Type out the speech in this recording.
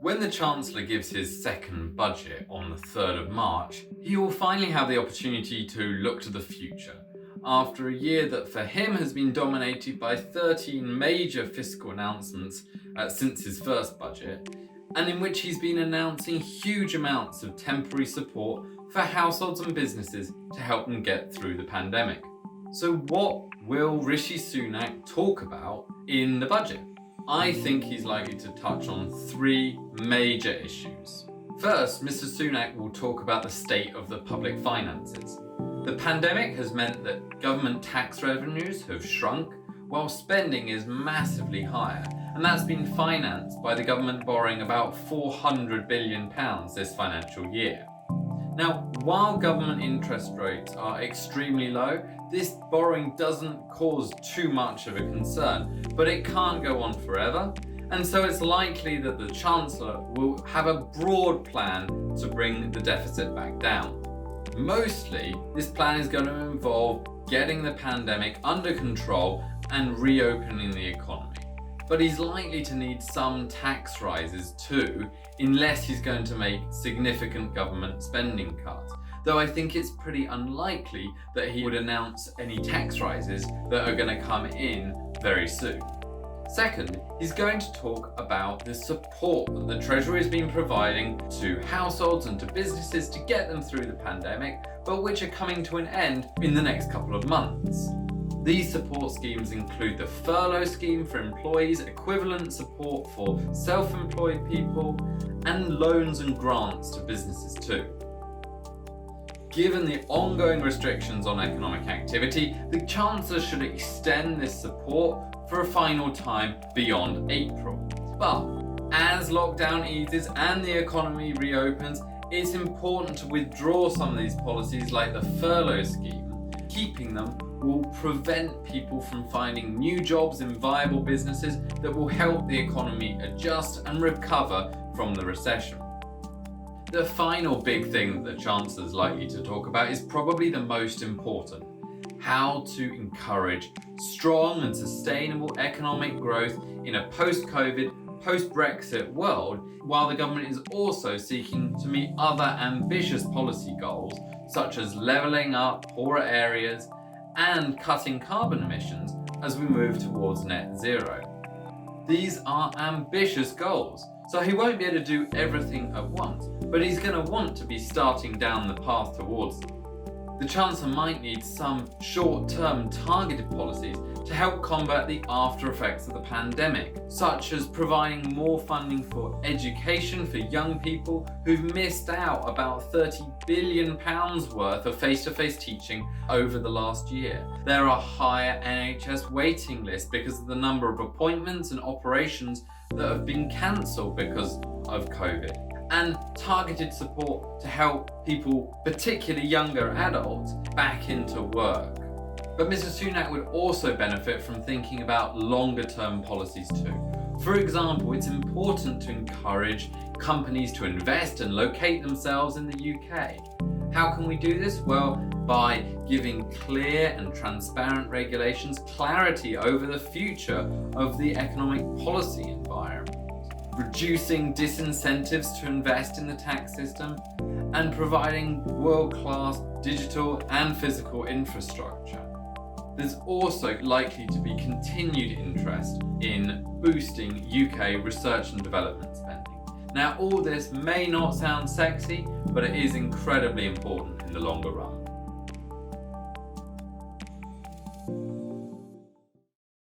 When the Chancellor gives his second budget on the 3rd of March, he will finally have the opportunity to look to the future, after a year that for him has been dominated by 13 major fiscal announcements since his first budget, and in which he's been announcing huge amounts of temporary support for households and businesses to help them get through the pandemic. So what will Rishi Sunak talk about in the budget? I think he's likely to touch on three major issues. First, Mr. Sunak will talk about the state of the public finances. The pandemic has meant that government tax revenues have shrunk, while spending is massively higher, and that's been financed by the government borrowing about £400 billion this financial year. Now, while government interest rates are extremely low, this borrowing doesn't cause too much of a concern, but it can't go on forever, and so it's likely that the Chancellor will have a broad plan to bring the deficit back down. Mostly, this plan is going to involve getting the pandemic under control and reopening the economy. But he's likely to need some tax rises too, unless he's going to make significant government spending cuts. Though I think it's pretty unlikely that he would announce any tax rises that are going to come in very soon. Second, he's going to talk about the support that the Treasury has been providing to households and to businesses to get them through the pandemic, but which are coming to an end in the next couple of months. These support schemes include the Furlough scheme for employees, equivalent support for self-employed people, and loans and grants to businesses too. Given the ongoing restrictions on economic activity, the Chancellor should extend this support for a final time beyond April. But as lockdown eases and the economy reopens, it's important to withdraw some of these policies like the furlough scheme. Keeping them will prevent people from finding new jobs in viable businesses that will help the economy adjust and recover from the recession. The final big thing that the Chancellor is likely to talk about is probably the most important: how to encourage strong and sustainable economic growth in a post-COVID, post-Brexit world, while the government is also seeking to meet other ambitious policy goals, such as levelling up poorer areas and cutting carbon emissions as we move towards net zero. These are ambitious goals, so he won't be able to do everything at once, but he's going to want to be starting down the path towards them. The Chancellor might need some short-term targeted policies to help combat the after effects of the pandemic, such as providing more funding for education for young people who've missed out about £30 billion worth of face-to-face teaching over the last year. There are higher NHS waiting lists because of the number of appointments and operations that have been cancelled because of COVID, and targeted support to help people, particularly younger adults, back into work. But Mr. Sunak would also benefit from thinking about longer term policies too. For example, it's important to encourage companies to invest and locate themselves in the UK. How can we do this? Well, by giving clear and transparent regulations, clarity over the future of the economic policy environment, reducing disincentives to invest in the tax system, and providing world-class digital and physical infrastructure. There's also likely to be continued interest in boosting UK research and development spending. Now, all this may not sound sexy, but it is incredibly important in the longer run.